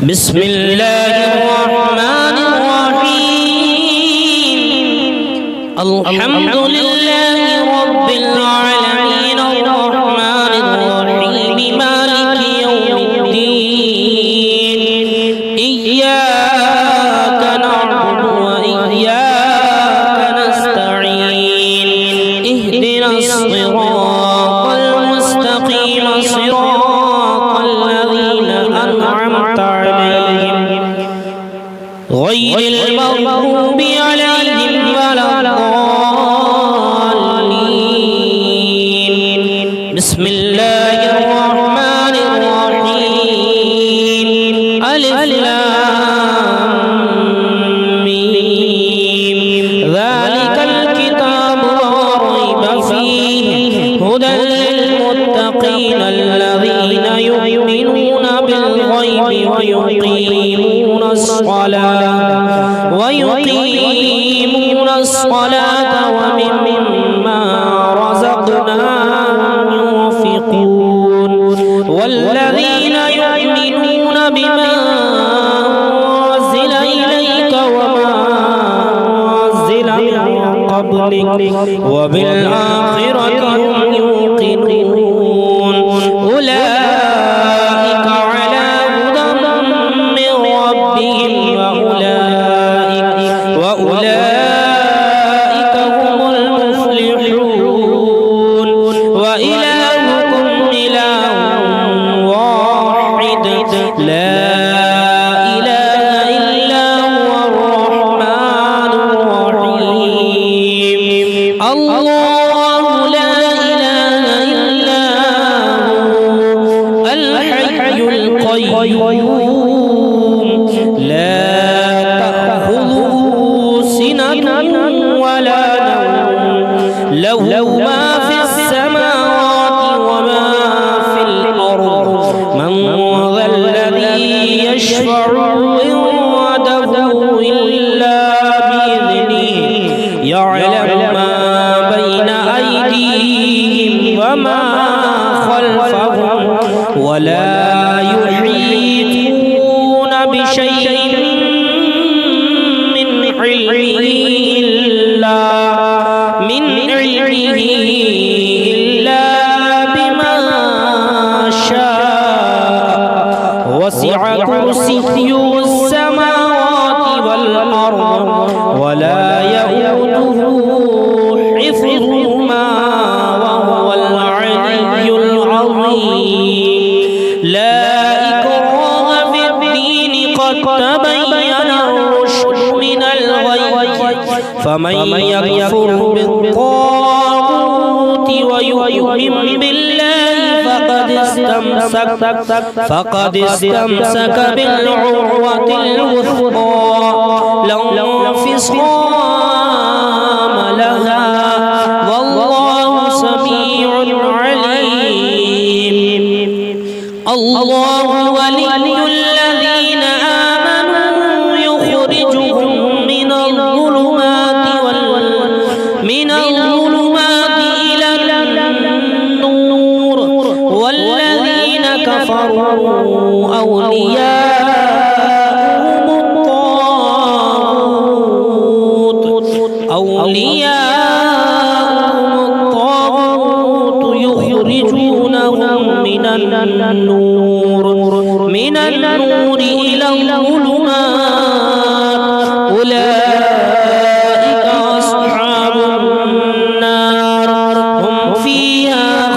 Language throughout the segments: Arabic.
بسم الله الرحمن الرحيم الحمد لله رب العالمين الرحمن الرحيم مالك يوم الدين إياك نعبد وإياك نستعين اهدنا الصراط المستقيم صراط الذين أنعمت عليهم غير المغضوب عليهم ولا الضالين بسم الله الرحمن الرحيم ألف لام ميم ذلك الكتاب لا ريب فيه هدى للمتقين الذين يؤمنون بالغيب ويقيمون الصلاة ومما رزقناهم ينفقون والذين يؤمنون بما أنزل إليك وما أنزل من قبلك وبالآخرة هم يوقنون أولئك على هدى من ربهم وأولئك هم المفلحون وإلهكم إله واحد لا إله إلا هو الرحمن الرحيم الله لا إله إلا هو الحي القيوم لا تأخذه سنة ولا نوم له ما في السماوات وما في الأرض من ذا الذي يشفع عنده إلا بإذنه يعلم ما بين أيديهم وما خلفهم ولا يحيطون بشيء من علمه إلا بما شاء وسع كرسيه السماوات والأرض ولا يؤوده حفظهما وهو العلي العظيم لا إكراه في الدين قد تبين الرشد من الغي فمن يكفر بالطاغوت ويؤمن بالله فقد استمسك بالعروة الوثقى لا انفصام لها والله سميع عليم الله ولي الذين آمنوا يخرجهم من الظلمات إلى النور والذين كفروا أولياءهم الطاغوت يخرجونهم من النور إلى الظلمات أولئك أصحاب النار هم فيها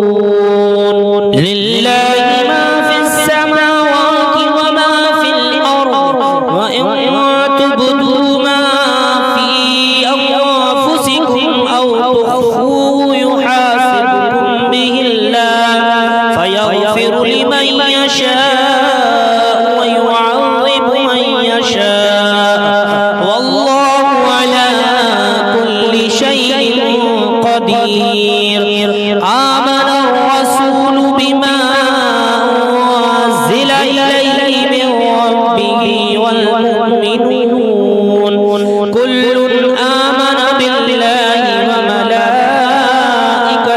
خالدون لله ما في السماوات وما في الأرض وإن تبدوا ما في أنفسكم أو تخفوه يحاسبكم به الله فيغفر لمن يشاء ويعذب من يشاء والله على كل شيء قدير آمن الرسول بما أنزل إليه من ربه والمؤمنون كل آمن بالله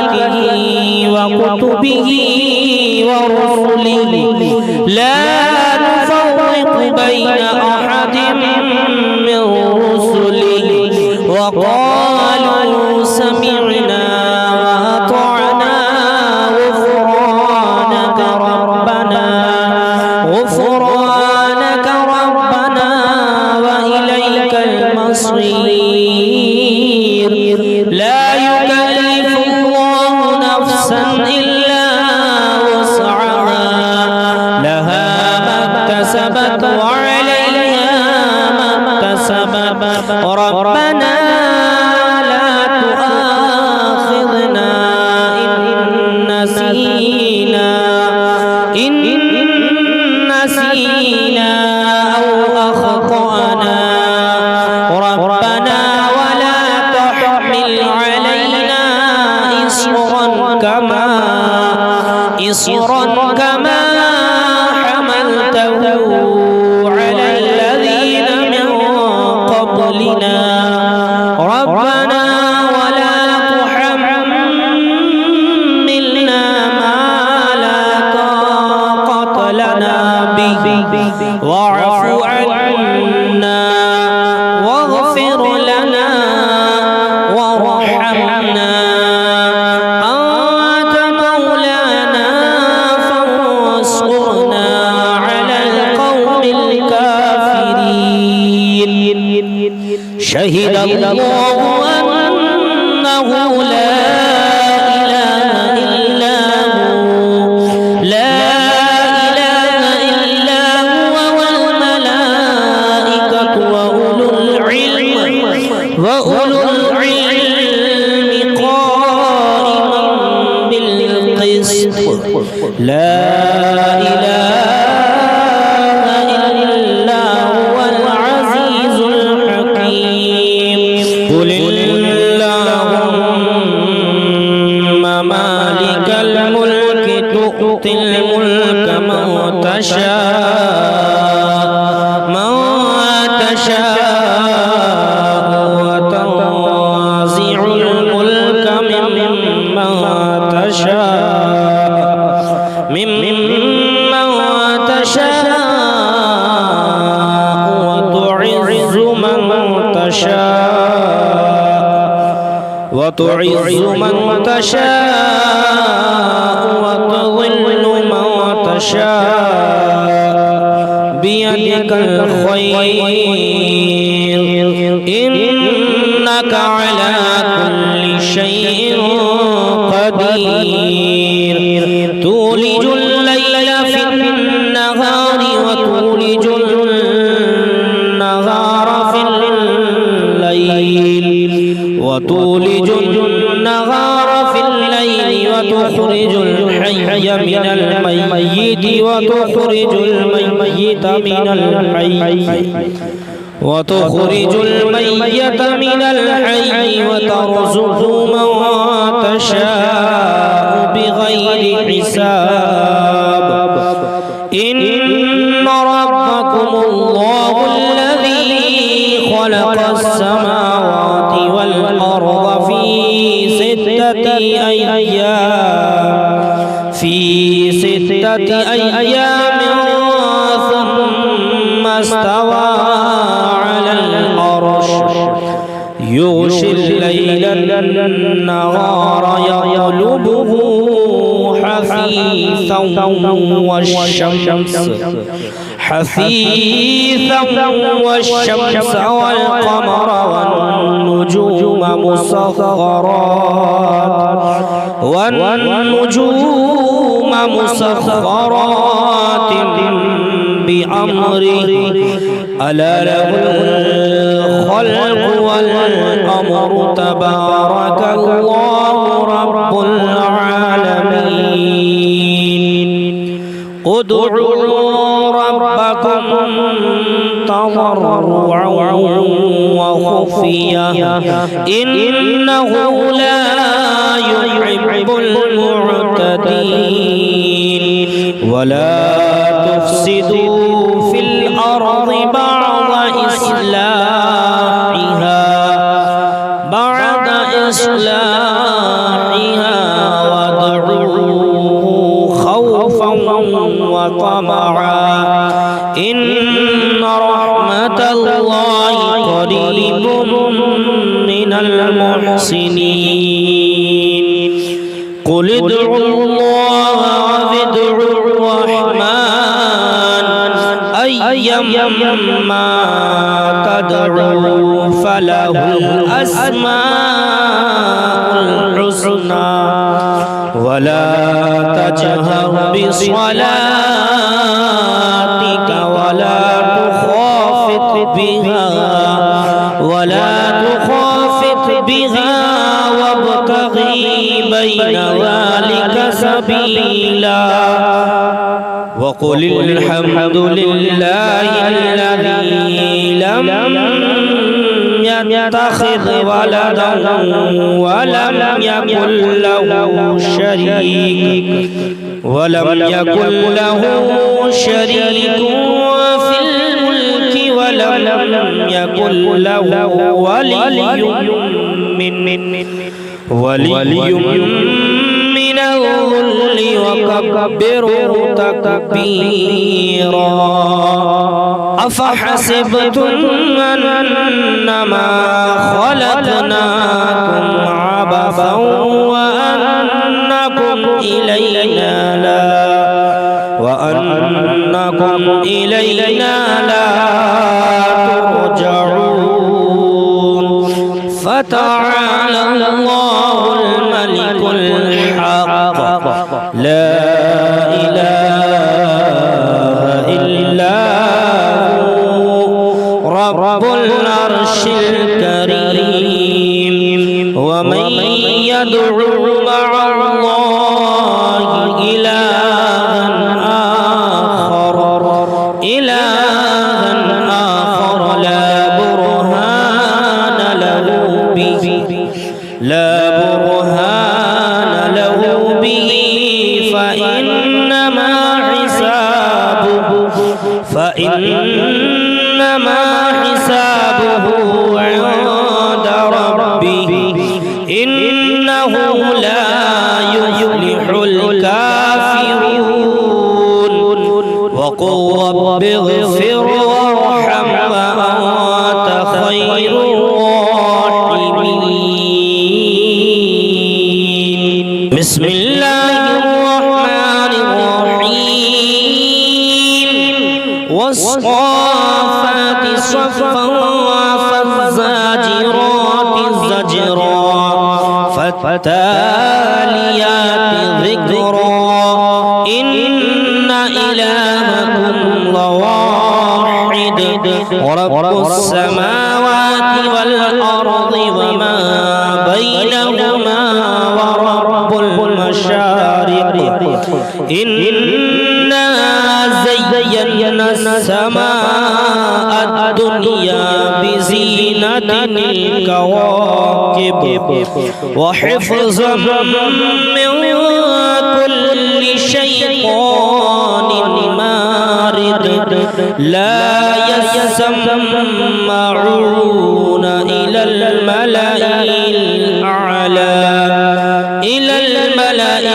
وملائكته وكتبه ورسله لا نفرق بين أحد من رسله وقالوا سمعنا وأطعنا غفرانك ربنا وإليك المصير لا يكلف الله نفسا إلا وسعها لها ما اكتسبت وعليها ما اكتسبت ربنا لا تؤاخذنا إن نسينا أو أخطأنا ربنا ولا تحمل علينا إصرا كما حملته على الذين من قبلنا ربنا ولا تحملنا ما لا طاقة لنا به واعف عنا واغفر لنا وارحمنا أنت مولانا فانصرنا على القوم الكافرين شهد الله أنه لا إله إلا هو والملائكة وأولو العلم قائما بالقسط لا إله إلا هو العزيز الحكيم قل اللهم مالك الملك تؤتي الملك من تشاء وتنزع الملك ممن تشاء وتعز من تشاء وتضل من تشاء بيدك الخير إنك على كل شيء قدير تولج الليل في النهار وتولج النهار في الليل وتخرج الحي من الميت وتخرج الميت من الحي وترزق من تشاء بغير حساب إن ربكم الله الذي خلق السماوات والأرض في ستة أيام ثم استوى على العرش يغشي الليل النهار يطلبه حثيثا والشمس والقمر والنجوم مسخرات بأمره ألا له الخلق والأمر تبارك الله رب العالمين ادعوا ربكم تضرعا وخفيا إنه لا يحب المعتدين ولا تفسدوا في الأرض بعد إصلاحها وادعوه خوفا وطمعا إن رحمة الله قريب من المحسنين قل ادعوا الله وادعوا الرحمن أيما تدعوا فله الأسماء الحسنى ولا تجهر بصلاتك ولا تخافت بها وابتغي بين ذلك سبيلا وقل الحمد لله الذي لم يتخذ ولدا ولم يكن له شريك في الملك ولم يكن له ولي من الذل وكبره تكبيرا أفحسبتم أنما خلقناكم عبثا وأنكم إلينا لا ترجعون فتعالى الله الملك الحق لا إله إلا هو رب العرش الكريم ومن يدعو مع الله إلها آخر لا برهان له به فإنما حسابه عند ربه إنه لا يفلح الكافرون وقل رب اغفر وارحم وأنت خير الراحمين بسم الله الرحمن الرحيم والصافات صفا فالزاجرات زجرا فالتاليات ذكرا إن إلهكم لواحد رب السماوات والأرض وما بينهما ورب المشارق إنا زينا السماء الدنيا بزينة الكواكب وحفظا من كل شيطان مارد لا يسمعون إلى الملأ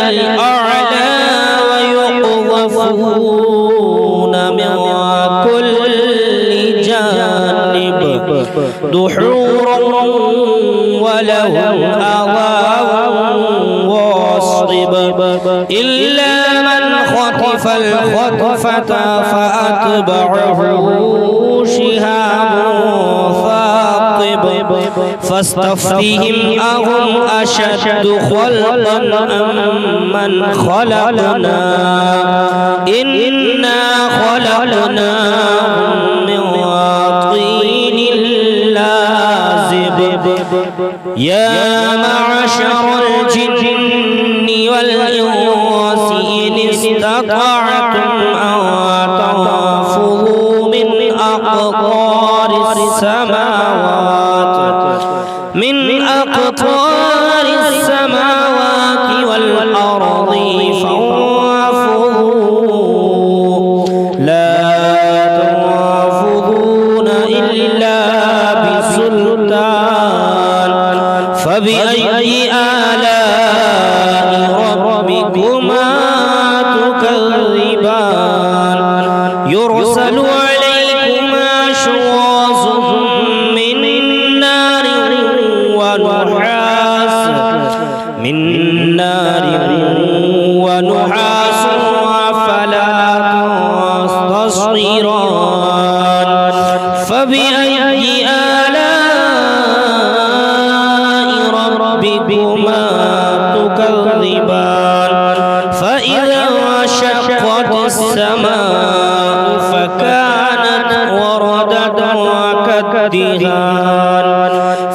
الأعلى ويقذفون من كل جانب دحورا ولهم عذاب واصب إلا من خطف الخطفة فأتبعه شهاب ثاقب فاستفتهم أهم أشد خلقا أم من خلقنا إنا خلقناهم من طين لازب يا معشر الجن والإنس إن استطعتم أن تنفذوا من أقطار السماوات والأرض فانفذوا لا تنفذون إلا بسلطان فبأي آلاء ربكما تكذبان يرسل عليكما شواظ من نار ونحاس فلا تصطيران فبأي آلاء ربكما تكذبان فإذا انشقت السماء فكانت وردة كالدهان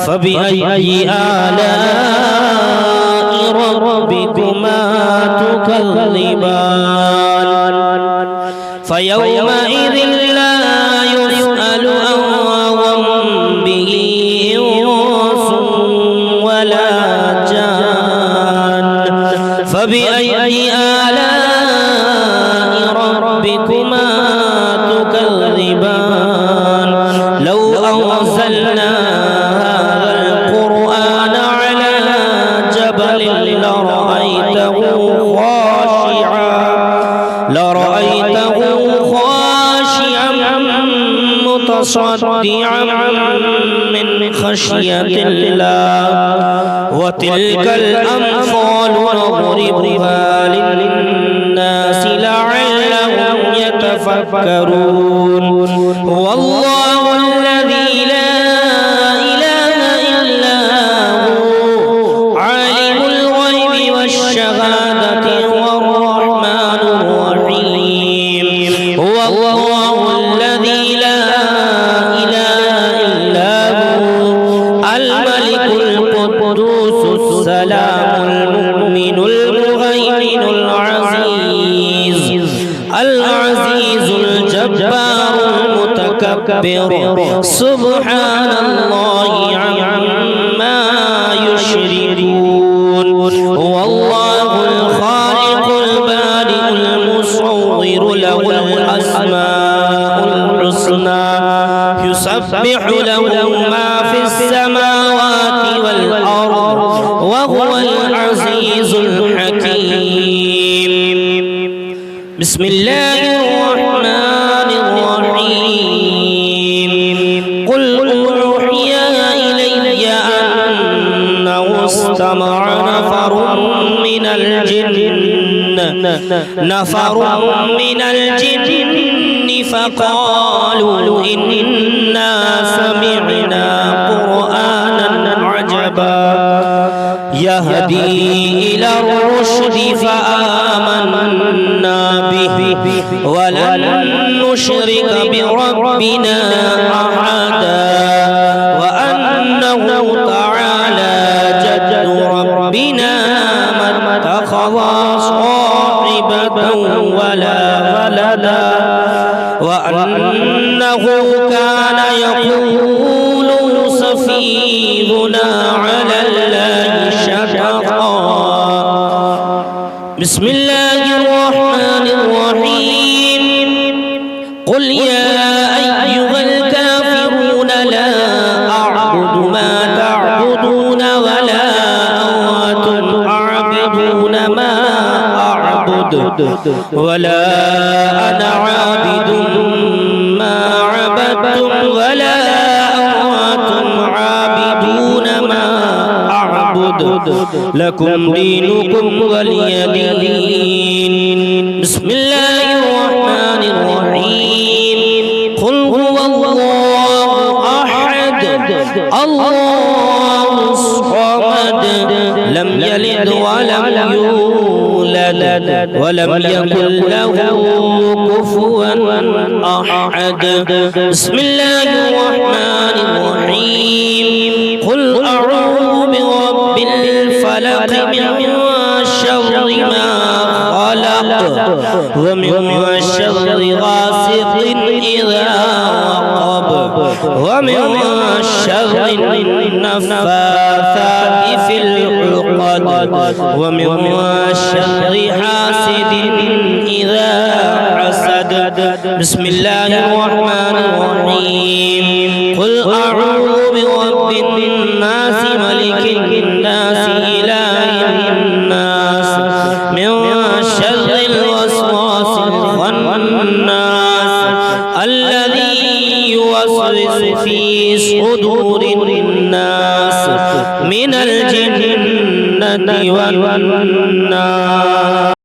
فبأي آلاء ربكما تكذبان فيومئذ لا يسأل عن ذنبه إنس ولا جان فبأي آلاء ربكما تكذبان لو أنزلنا هذا القرآن على جبل لرأيته خاشعا متصدعا من خشية الله وتلك الأمثال نضربها للناس لعلهم يتفكرون هو الله الذي لا إله إلا هو عالم الغيب والشهادة هو الرحمن الرحيم هو الله الذي لا إله إلا هو الملك القدوس السلام المؤمن المهيمن العزيز الجبار المتكبر سبحان الله عما يشركون هو الله الخالق البارئ المصور له الأسماء الحسنى يسبح له ما في السماوات والأرض وهو العزيز الحكيم بسم الله الرحمن الرحيم قل أوحي إلي أنه استمع نفر من الجن فقالوا إنا سمعنا قرآنا عجبا يهدي إلى الرشد فآمنا به ولن نشرك بربنا أحدا وأنه تعالى جد ربنا ما اتخذ صاحبة ولا ولدا وأنه كان يقول سفيهنا على الله شططا بسم الله الرحمن الرحيم قل يا أيها الكافرون لا أعبد ما تعبدون ولا أنتم عابدون ما أعبد ولا أنا عابد ما عبدتم ولا أنتم عابدون ما أعبد لكم دينكم ولي دين بسم الله الرحمن الرحيم قل هو الله أحد الله الصمد لم يلد ولم يولد ولم يكن له كفوا أحد بسم الله الرحمن الرحيم قل أعوذ برب الفلق من شر ما خلق ومن شر غاسق إذا وقب ومن شر النفاثات في العقد ومن شر حاسد إذا حسد بسم الله الرحمن الرحيم قل أعوذ برب الناس ملك الناس إله الناس من شر الوسواس الخناس الذي يوسوس في صدور الناس من الجنة والناس